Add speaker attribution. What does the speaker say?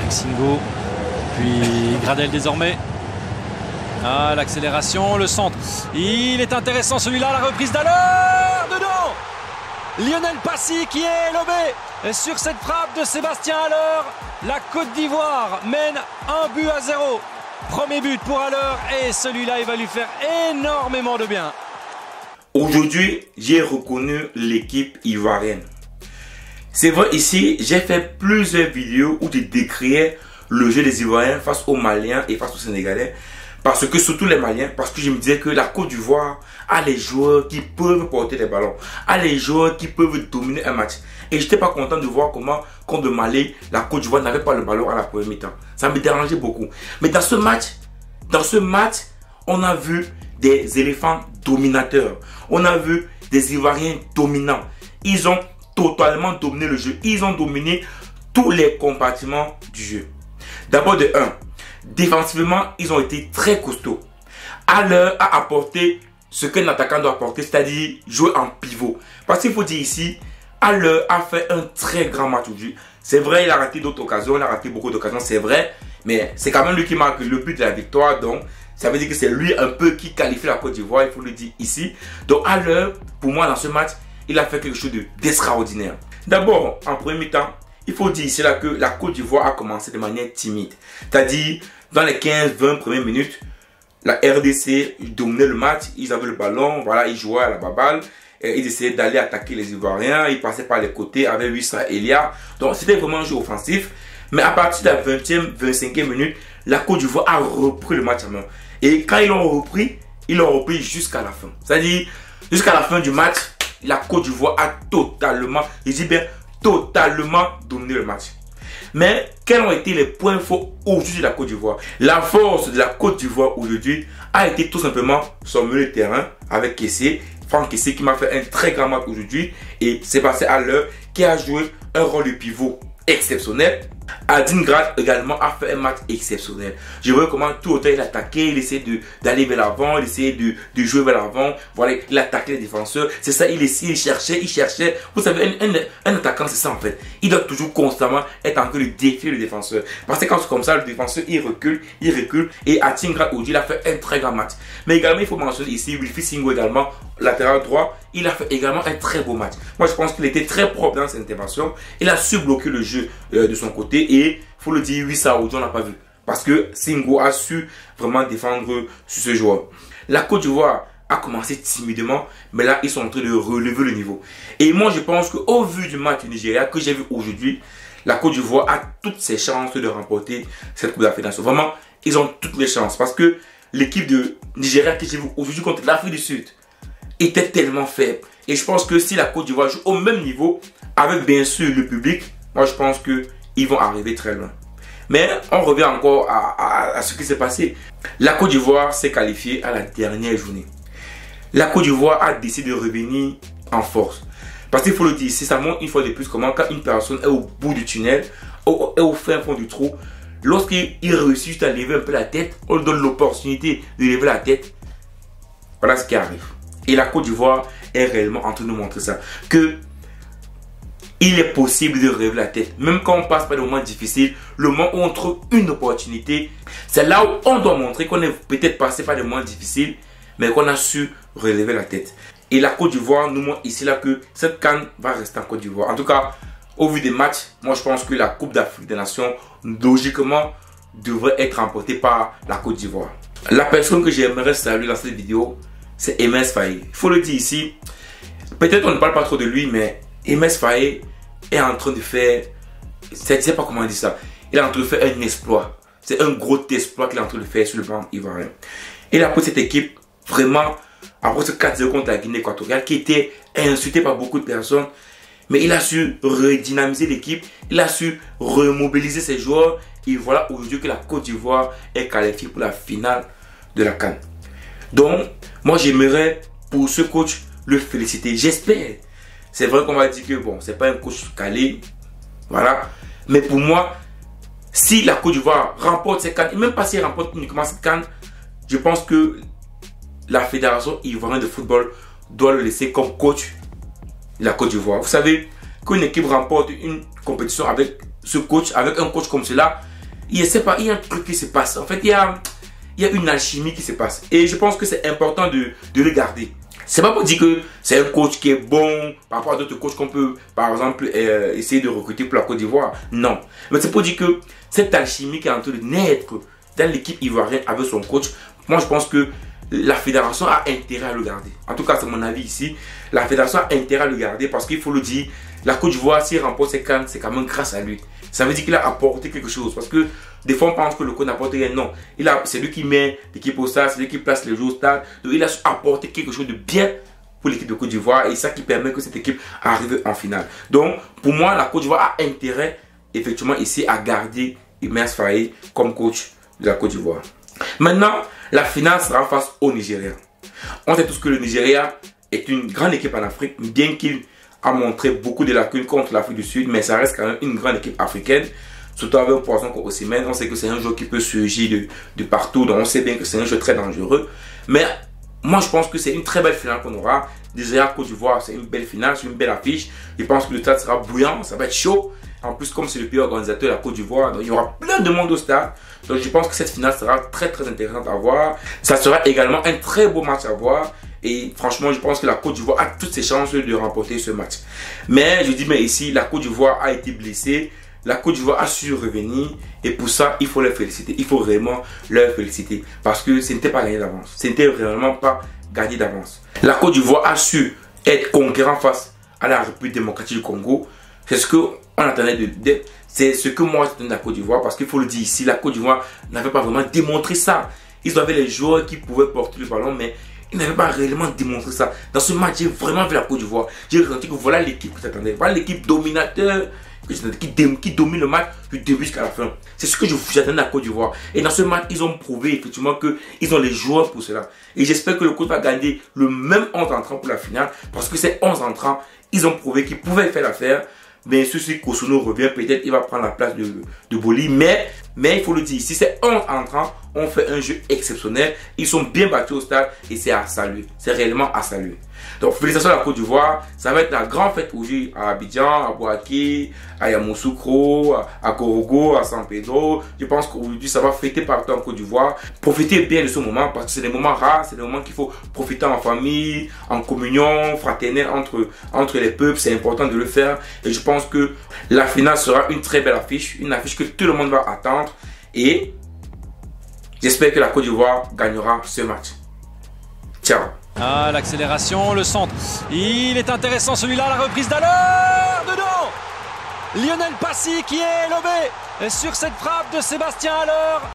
Speaker 1: avec Singo. Puis Gradel désormais. Ah, l'accélération, le centre. Il est intéressant celui-là, la reprise d'Alor. Dedans. Lionel Passy qui est lobé sur cette frappe de Sébastien Haller. La Côte d'Ivoire mène 1-0. Premier but pour Haller et celui-là, il va lui faire énormément de bien.
Speaker 2: Aujourd'hui, j'ai reconnu l'équipe ivoirienne. C'est vrai, ici, j'ai fait plusieurs vidéos où je décriais le jeu des Ivoiriens face aux Maliens et face aux Sénégalais. Parce que, surtout les Maliens, parce que je me disais que la Côte d'Ivoire a les joueurs qui peuvent porter les ballons, a les joueurs qui peuvent dominer un match. Et je n'étais pas content de voir comment, contre le Mali, la Côte d'Ivoire n'avait pas le ballon à la première mi-temps. Ça me dérangeait beaucoup. Mais dans ce match, on a vu des éléphants dominateurs. On a vu des Ivoiriens dominants. Ils ont totalement dominé le jeu. Ils ont dominé tous les compartiments du jeu. D'abord de 1. Défensivement, ils ont été très costauds. Haller a apporté ce qu'un attaquant doit apporter, c'est-à-dire jouer en pivot. Parce qu'il faut dire ici, Haller a fait un très grand match aujourd'hui. C'est vrai, il a raté d'autres occasions, il a raté beaucoup d'occasions, c'est vrai. Mais c'est quand même lui qui marque le but de la victoire. Donc, ça veut dire que c'est lui un peu qui qualifie la Côte d'Ivoire, il faut le dire ici. Donc, Haller, pour moi, dans ce match, il a fait quelque chose d'extraordinaire. D'abord, en premier mi-temps, il faut dire ici là que la Côte d'Ivoire a commencé de manière timide. C'est-à-dire, dans les 15-20 premières minutes, la RDC dominait le match, ils avaient le ballon, voilà, ils jouaient à la baballe, ils essayaient d'aller attaquer les Ivoiriens, ils passaient par les côtés avec Wissa Elia. Donc c'était vraiment un jeu offensif. Mais à partir de la 20e, 25e minute, la Côte d'Ivoire a repris le match en main. Et quand ils l'ont repris jusqu'à la fin. C'est-à-dire, jusqu'à la fin du match, la Côte d'Ivoire a totalement, je dis bien totalement dominé le match. Mais quels ont été les points forts aujourd'hui de la Côte d'Ivoire? La force de la Côte d'Ivoire aujourd'hui a été tout simplement son milieu de terrain avec Kessé, Franck Kessé qui m'a fait un très grand match aujourd'hui, et Sébastien Haller qui a joué un rôle de pivot exceptionnel. Adingrad également a fait un match exceptionnel. Je vois comment tout autant il attaquait, il essayait d'aller vers l'avant, il essayait de jouer vers l'avant. Voilà, il attaquait les défenseurs. C'est ça, il cherchait. Vous savez, un attaquant, c'est ça en fait. Il doit toujours constamment être en train de défier le défenseur. Parce que quand c'est comme ça, le défenseur, il recule. Et Adingrad aujourd'hui, il a fait un très grand match. Mais également, il faut mentionner ici, Wilfried Singo également, latéral droit, il a fait également un très beau match. Moi, je pense qu'il était très propre dans cette intervention. Il a su bloquer le jeu de son côté. Et il faut le dire, oui, ça aujourd'hui on n'a pas vu. Parce que Singo a su vraiment défendre sur ce joueur. La Côte d'Ivoire a commencé timidement, mais là ils sont en train de relever le niveau. Et moi je pense qu'au vu du match du Nigeria que j'ai vu aujourd'hui, la Côte d'Ivoire a toutes ses chances de remporter cette Coupe d'Afrique des Nations. Vraiment, ils ont toutes les chances. Parce que l'équipe de Nigeria que j'ai vu aujourd'hui contre l'Afrique du Sud était tellement faible. Et je pense que si la Côte d'Ivoire joue au même niveau, avec bien sûr le public, moi je pense que ils vont arriver très loin. Mais on revient encore à ce qui s'est passé. La Côte d'Ivoire s'est qualifiée à la dernière journée. La Côte d'Ivoire a décidé de revenir en force. Parce qu'il faut le dire ici, ça montre une fois de plus comment quand une personne est au bout du tunnel, est au fin fond du trou, lorsqu'il réussit à lever un peu la tête, on lui donne l'opportunité de lever la tête. Voilà ce qui arrive. Et la Côte d'Ivoire est réellement en train de nous montrer ça. Que il est possible de relever la tête. Même quand on passe par des moments difficiles, le moment où on trouve une opportunité, c'est là où on doit montrer qu'on est peut-être passé par des moments difficiles, mais qu'on a su relever la tête. Et la Côte d'Ivoire nous montre ici là que cette CAN va rester en Côte d'Ivoire. En tout cas, au vu des matchs, moi je pense que la Coupe d'Afrique des Nations, logiquement, devrait être remportée par la Côte d'Ivoire. La personne que j'aimerais saluer dans cette vidéo, c'est Emens Faé. Il faut le dire ici, peut-être on ne parle pas trop de lui, mais Emens Faé est en train de faire, je ne sais pas comment on dit ça, il est en train de faire un exploit. C'est un gros exploit qu'il est en train de faire sur le plan ivoirien. Il a pris cette équipe vraiment, après ce 4-0 contre la Guinée équatoriale, qui était insultée par beaucoup de personnes, mais il a su redynamiser l'équipe, il a su remobiliser ses joueurs, et voilà aujourd'hui que la Côte d'Ivoire est qualifiée pour la finale de la CAN. Donc, moi j'aimerais pour ce coach le féliciter, j'espère. C'est vrai qu'on va dire que bon, c'est pas un coach calé, voilà. Mais pour moi, si la Côte d'Ivoire remporte cette CAN, et même pas si elle remporte uniquement cette CAN, je pense que la Fédération ivoirienne de football doit le laisser comme coach de la Côte d'Ivoire. Vous savez qu'une équipe remporte une compétition avec ce coach, avec un coach comme cela, il y a un truc qui se passe. En fait, il y a une alchimie qui se passe. Et je pense que c'est important de le garder. C'est pas pour dire que c'est un coach qui est bon par rapport à d'autres coachs qu'on peut, par exemple, essayer de recruter pour la Côte d'Ivoire. Non. Mais c'est pour dire que cette alchimie qui est en train de naître dans l'équipe ivoirienne avec son coach, moi je pense que la fédération a intérêt à le garder. En tout cas, c'est mon avis ici. La fédération a intérêt à le garder parce qu'il faut le dire, la Côte d'Ivoire, s'il remporte ses CAN, c'est quand même grâce à lui. Ça veut dire qu'il a apporté quelque chose. Parce que des fois, on pense que le coach n'apporte rien. Non. C'est lui qui met l'équipe au stade, c'est lui qui place les joueurs au stade. Donc, il a apporté quelque chose de bien pour l'équipe de Côte d'Ivoire. Et ça qui permet que cette équipe arrive en finale. Donc, pour moi, la Côte d'Ivoire a intérêt, effectivement, ici, à garder Imers Faye comme coach de la Côte d'Ivoire. Maintenant, la finale sera face au Nigeria. On sait tous que le Nigeria est une grande équipe en Afrique, bien qu'il a montré beaucoup de lacunes contre l'Afrique du Sud, mais ça reste quand même une grande équipe africaine. Surtout avec un poisson comme Osimhen, on sait que c'est un joueur qui peut surgir de partout, donc on sait bien que c'est un jeu très dangereux. Mais moi, je pense que c'est une très belle finale qu'on aura. Déjà, Côte d'Ivoire, c'est une belle finale, c'est une belle affiche. Je pense que le stade sera bouillant, ça va être chaud. En plus, comme c'est le pays organisateur de la Côte d'Ivoire, il y aura plein de monde au stade. Donc, je pense que cette finale sera très très intéressante à voir. Ça sera également un très beau match à voir. Et franchement, je pense que la Côte d'Ivoire a toutes ses chances de remporter ce match. Mais je dis, mais ici, la Côte d'Ivoire a été blessée. La Côte d'Ivoire a su revenir. Et pour ça, il faut les féliciter. Il faut vraiment les féliciter. Parce que ce n'était pas gagné d'avance. Ce n'était vraiment pas gagné d'avance. La Côte d'Ivoire a su être conquérant face à la République démocratique du Congo. C'est ce qu'on attendait c'est ce que moi j'attendais de la Côte d'Ivoire. Parce qu'il faut le dire ici, la Côte d'Ivoire n'avait pas vraiment démontré ça. Ils avaient les joueurs qui pouvaient porter le ballon, mais ils n'avaient pas réellement démontré ça. Dans ce match, j'ai vraiment vu la Côte d'Ivoire. J'ai ressenti que voilà l'équipe que j'attendais. Voilà l'équipe dominateur qui domine le match du début jusqu'à la fin. C'est ce que j'attendais de la Côte d'Ivoire. Et dans ce match, ils ont prouvé effectivement qu'ils ont les joueurs pour cela. Et j'espère que le coach va gagner le même 11 entrants pour la finale. Parce que ces 11 entrants, ils ont prouvé qu'ils pouvaient faire l'affaire. Bien sûr, si Kosuno revient, peut-être il va prendre la place de Boli. Mais il faut le dire, si ces 11 entrants ont fait un jeu exceptionnel, ils sont bien battus au stade et c'est à saluer. C'est réellement à saluer. Donc, félicitations à la Côte d'Ivoire. Ça va être la grande fête aujourd'hui à Abidjan, à Bouaké, à Yamoussoukro, à Korogo, à San Pedro. Je pense qu'aujourd'hui, ça va fêter partout en Côte d'Ivoire. Profitez bien de ce moment parce que c'est des moments rares, c'est des moments qu'il faut profiter en famille, en communion fraternelle entre les peuples. C'est important de le faire. Et je pense que la finale sera une très belle affiche, une affiche que tout le monde va attendre. Et j'espère que la Côte d'Ivoire gagnera ce match. Ciao.
Speaker 1: Ah, l'accélération, le centre. Il est intéressant celui-là, la reprise d'Alor. Dedans. Lionel Passy qui est lobé sur cette frappe de Sébastien Haller.